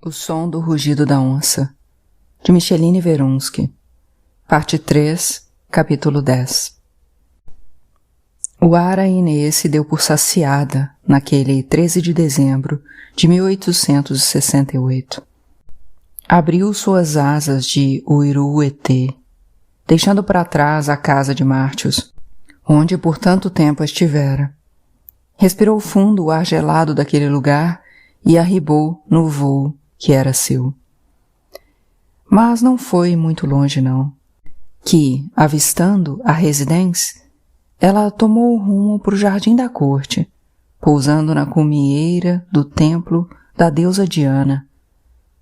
O som do rugido da onça, de Micheline Verunsky, parte 3, capítulo 10. O Ara-Inê se deu por saciada naquele 13 de dezembro de 1868. Abriu suas asas de Uiruetê, deixando para trás a casa de Mártios, onde por tanto tempo estivera. Respirou fundo o ar gelado daquele lugar e arribou no voo que era seu. Mas não foi muito longe, não, que, avistando a residência, ela tomou o rumo para o jardim da corte, pousando na cumieira do templo da deusa Diana,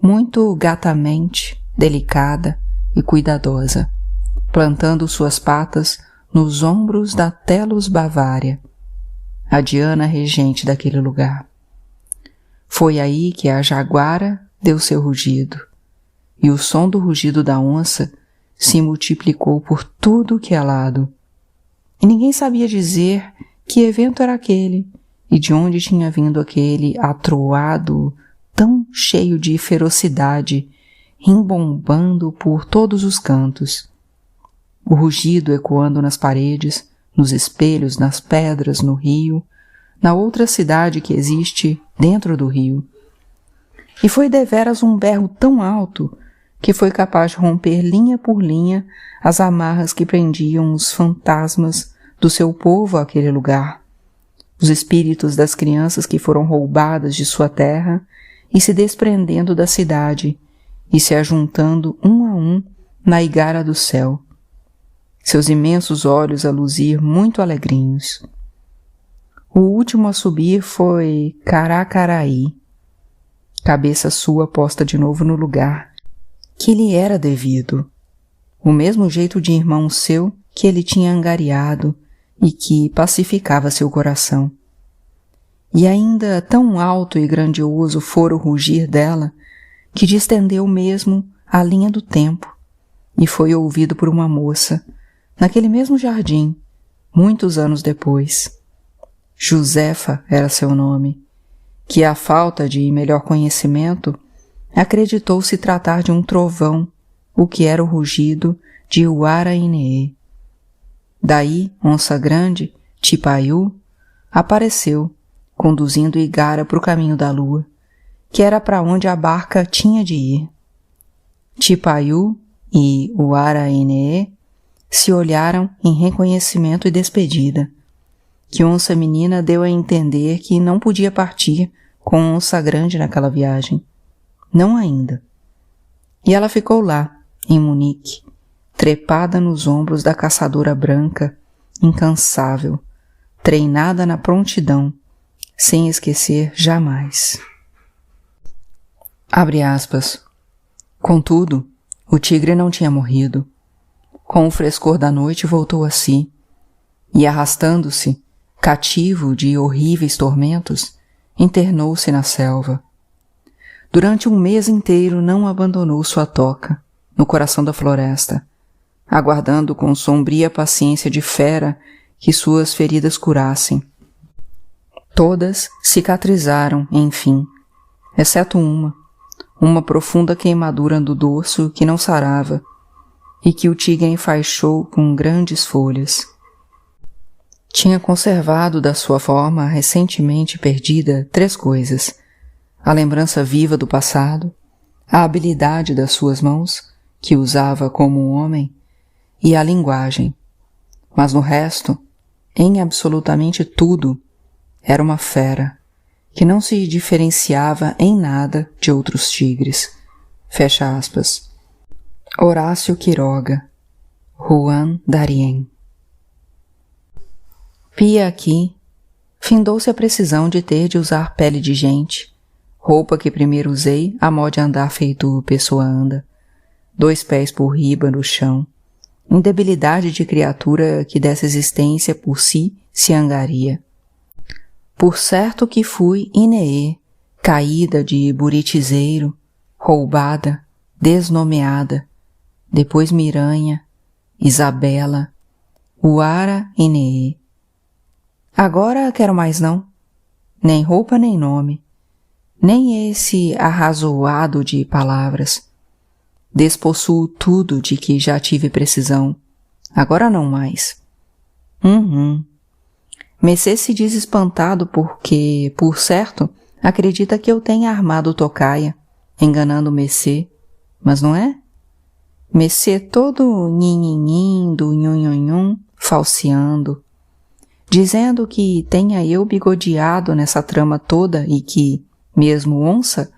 muito gatamente, delicada e cuidadosa, plantando suas patas nos ombros da Telos Bavária, a Diana regente daquele lugar. Foi aí que a jaguara deu seu rugido, e o som do rugido da onça se multiplicou por tudo que é lado. E ninguém sabia dizer que evento era aquele, e de onde tinha vindo aquele atroado tão cheio de ferocidade, rimbombando por todos os cantos. O rugido ecoando nas paredes, nos espelhos, nas pedras, no rio, na outra cidade que existe dentro do rio. E foi deveras um berro tão alto que foi capaz de romper linha por linha as amarras que prendiam os fantasmas do seu povo àquele lugar, os espíritos das crianças que foram roubadas de sua terra e se desprendendo da cidade e se ajuntando um a um na igara do céu, seus imensos olhos a luzir muito alegrinhos. O último a subir foi Caracaraí, cabeça sua posta de novo no lugar que lhe era devido, o mesmo jeito de irmão seu que ele tinha angariado e que pacificava seu coração. E ainda tão alto e grandioso fora o rugir dela, que distendeu mesmo a linha do tempo e foi ouvido por uma moça, naquele mesmo jardim, muitos anos depois. Josefa era seu nome, que à falta de melhor conhecimento, acreditou se tratar de um trovão, o que era o rugido de Uara-Inê. Daí, onça grande, Tipaiú, apareceu, conduzindo Igara para o caminho da lua, que era para onde a barca tinha de ir. Tipaiú e Uara-Inê se olharam em reconhecimento e despedida, que onça menina deu a entender que não podia partir com onça grande naquela viagem. Não ainda. E ela ficou lá, em Munique, trepada nos ombros da caçadora branca, incansável, treinada na prontidão, sem esquecer jamais. Abre aspas. Contudo, o tigre não tinha morrido. Com o frescor da noite voltou a si, e arrastando-se, cativo de horríveis tormentos, internou-se na selva. Durante um mês inteiro não abandonou sua toca, no coração da floresta, aguardando com sombria paciência de fera que suas feridas curassem. Todas cicatrizaram, enfim, exceto uma profunda queimadura do dorso que não sarava e que o tigre enfaixou com grandes folhas. Tinha conservado da sua forma recentemente perdida 3 coisas: a lembrança viva do passado, a habilidade das suas mãos, que usava como um homem, e a linguagem. Mas no resto, em absolutamente tudo, era uma fera, que não se diferenciava em nada de outros tigres. Fecha aspas. Horácio Quiroga, Juan Darien. Pia aqui, findou-se a precisão de ter de usar pele de gente, roupa que primeiro usei a mó de andar feito pessoa anda, 2 pés por riba no chão, indebilidade de criatura que dessa existência por si se angaria. Por certo que fui Ineê, caída de buritizeiro, roubada, desnomeada, depois Miranha, Isabela, Uara-Inê. Agora quero mais não, nem roupa nem nome, nem esse arrazoado de palavras. Despossuo tudo de que já tive precisão. Agora não mais. Messê se diz espantado porque, por certo, acredita que eu tenha armado o tocaia, enganando Messê, mas não é? Messê todo nhinhinhim do nhunhunhum, falseando, dizendo que tenha eu bigodeado nessa trama toda e que, mesmo onça,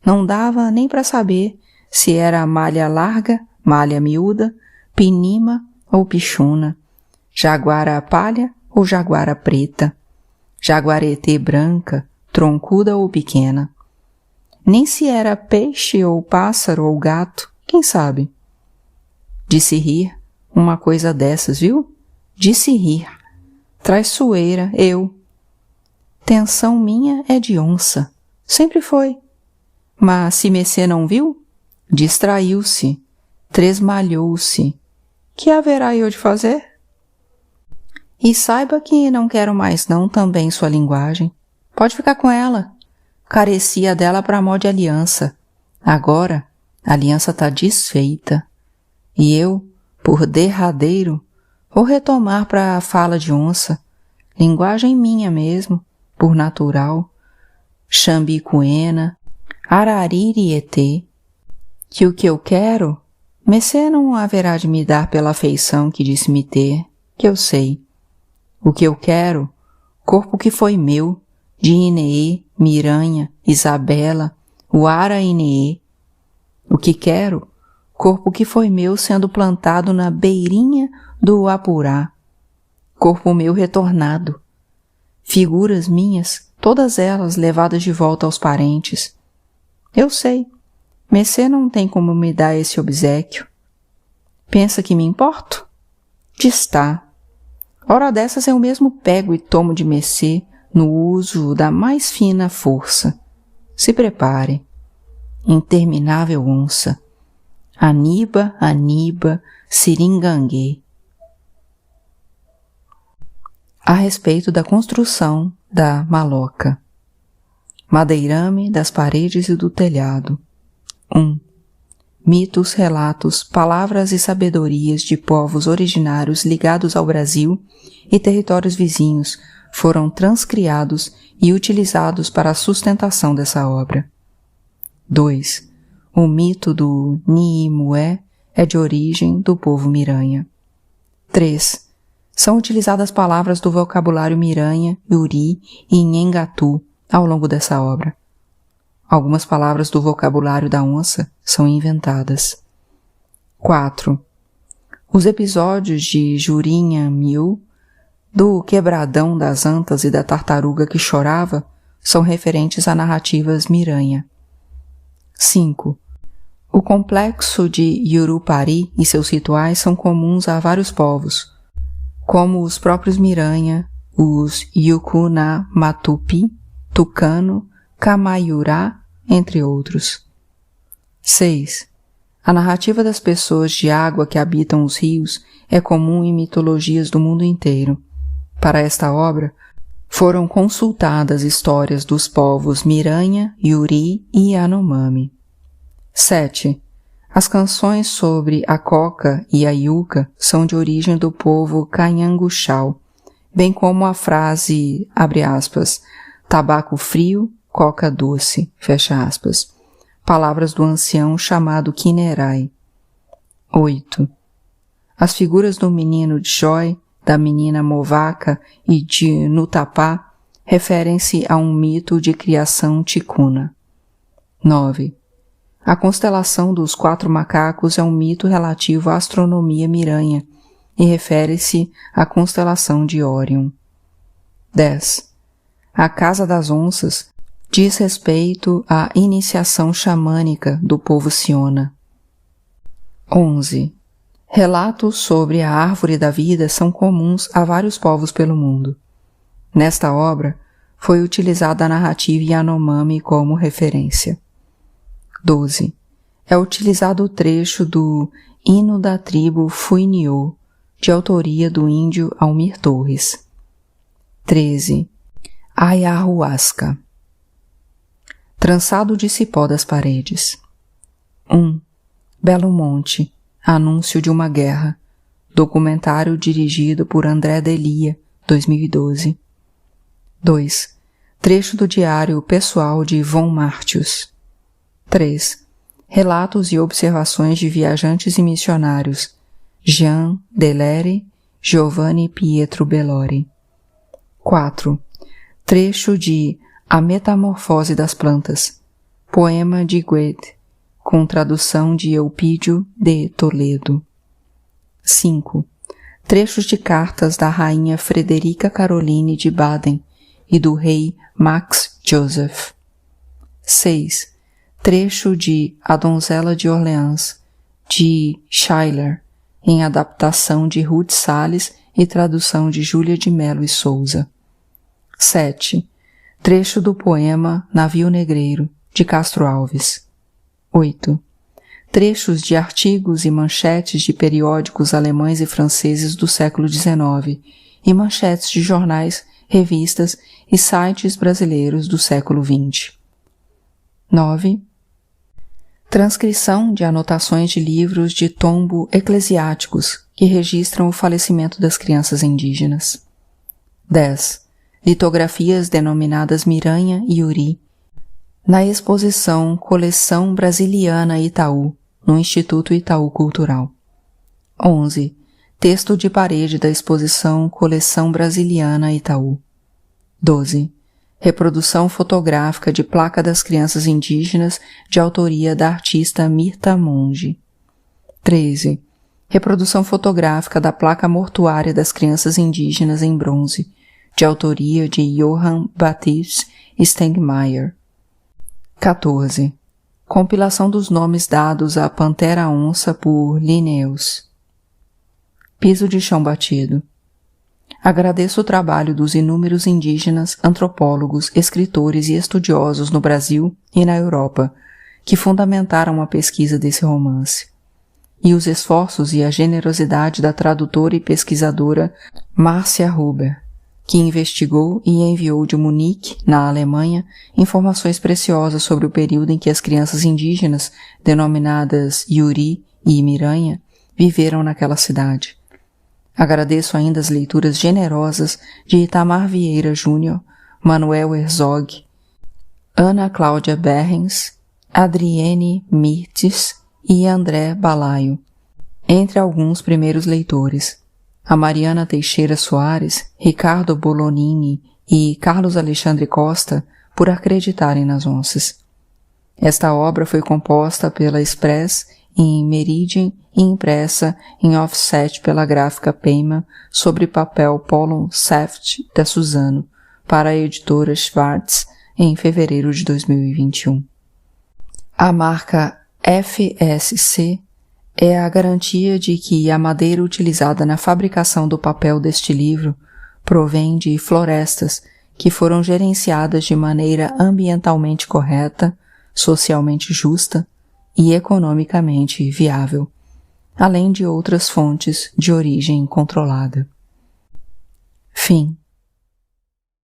não dava nem para saber se era malha larga, malha miúda, pinima ou pichuna, jaguara palha ou jaguara preta, jaguaretê branca, troncuda ou pequena. Nem se era peixe ou pássaro ou gato, quem sabe? De se rir, uma coisa dessas, viu? De se rir. Traiçoeira, eu. Tenção minha é de onça. Sempre foi. Mas se Messê não viu, distraiu-se, tresmalhou-se. Que haverá eu de fazer? E saiba que não quero mais não também sua linguagem. Pode ficar com ela. Carecia dela para mó de aliança. Agora, a aliança tá desfeita. E eu, por derradeiro, vou retomar para a fala de onça, linguagem minha mesmo, por natural, xambicuena, araririetê, que o que eu quero, Messê não haverá de me dar pela afeição que disse me ter, que eu sei. O que eu quero, corpo que foi meu, de Ineê, Miranha, Isabela, Uara Ineê. O que quero, corpo que foi meu sendo plantado na beirinha do Apurá. Corpo meu retornado. Figuras minhas, todas elas levadas de volta aos parentes. Eu sei, Messê não tem como me dar esse obséquio. Pensa que me importo? Destá. Hora dessas eu mesmo pego e tomo de Messê no uso da mais fina força. Se prepare. Interminável onça. Aniba, Aniba, Siringanguê. A respeito da construção da maloca. Madeirame das paredes e do telhado. 1. Mitos, relatos, palavras e sabedorias de povos originários ligados ao Brasil e territórios vizinhos foram transcriados e utilizados para a sustentação dessa obra. 2. O mito do Niimué é de origem do povo Miranha. 3. São utilizadas palavras do vocabulário Miranha, Uri e Nhengatu ao longo dessa obra. Algumas palavras do vocabulário da onça são inventadas. 4. Os episódios de Jurinha Miu, do quebradão das antas e da tartaruga que chorava, são referentes a narrativas Miranha. 5. O complexo de Yurupari e seus rituais são comuns a vários povos, como os próprios Miranha, os Yukuna Matupi, Tucano, Kamayurá, entre outros. 6. A narrativa das pessoas de água que habitam os rios é comum em mitologias do mundo inteiro. Para esta obra, foram consultadas histórias dos povos Miranha, Yuri e Yanomami. 7. As canções sobre a coca e a yuca são de origem do povo Canhanguxau, bem como a frase, abre aspas, tabaco frio, coca doce, fecha aspas, palavras do ancião chamado Quinerai. 8. As figuras do menino Joy, da menina Movaca e de Nutapá referem-se a um mito de criação ticuna. 9. A constelação dos 4 macacos é um mito relativo à astronomia miranha e refere-se à constelação de Órion. 10. A Casa das Onças diz respeito à iniciação xamânica do povo Siona. 11. Relatos sobre a árvore da vida são comuns a vários povos pelo mundo. Nesta obra, foi utilizada a narrativa Yanomami como referência. 12. É utilizado o trecho do Hino da tribo Fuinio, de autoria do índio Almir Torres. 13. Ayahuasca. Trançado de cipó das paredes. 1. Belo Monte, Anúncio de uma Guerra. Documentário dirigido por André Delia, 2012. 2. Trecho do diário pessoal de Von Martius. 3. Relatos e observações de viajantes e missionários. Jean Deleri, Giovanni Pietro Bellori. 4. Trecho de A Metamorfose das Plantas. Poema de Goethe, com tradução de Eupídio de Toledo. 5. Trechos de cartas da rainha Frederica Caroline de Baden e do rei Max Joseph. 6. Trecho de A Donzela de Orleans, de Schiller, em adaptação de Ruth Salles e tradução de Júlia de Melo e Souza. 7. Trecho do poema Navio Negreiro, de Castro Alves. 8. Trechos de artigos e manchetes de periódicos alemães e franceses do século XIX e manchetes de jornais, revistas e sites brasileiros do século XX. 9. Transcrição de anotações de livros de tombo eclesiásticos que registram o falecimento das crianças indígenas. 10. Litografias denominadas Miranha e Uri, na exposição Coleção Brasiliana Itaú, no Instituto Itaú Cultural. 11. Texto de parede da exposição Coleção Brasiliana Itaú. 12. Reprodução fotográfica de placa das crianças indígenas de autoria da artista Mirta Monge. 13. Reprodução fotográfica da placa mortuária das crianças indígenas em bronze, de autoria de Johann Baptist Stengmeier. 14. Compilação dos nomes dados à pantera-onça por Linnaeus. Piso de chão batido. Agradeço o trabalho dos inúmeros indígenas, antropólogos, escritores e estudiosos no Brasil e na Europa, que fundamentaram a pesquisa desse romance, e os esforços e a generosidade da tradutora e pesquisadora Márcia Huber, que investigou e enviou de Munique, na Alemanha, informações preciosas sobre o período em que as crianças indígenas, denominadas Yuri e Miranha, viveram naquela cidade. Agradeço ainda as leituras generosas de Itamar Vieira Júnior, Manuel Herzog, Ana Cláudia Berrens, Adriene Mirtes e André Balaio, entre alguns primeiros leitores, a Mariana Teixeira Soares, Ricardo Bolonini e Carlos Alexandre Costa, por acreditarem nas onças. Esta obra foi composta pela Express em Meridian e impressa em offset pela gráfica Peyman sobre papel Polon Saft da Suzano para a editora Schwartz em fevereiro de 2021. A marca FSC é a garantia de que a madeira utilizada na fabricação do papel deste livro provém de florestas que foram gerenciadas de maneira ambientalmente correta, socialmente justa e economicamente viável, além de outras fontes de origem controlada. Fim.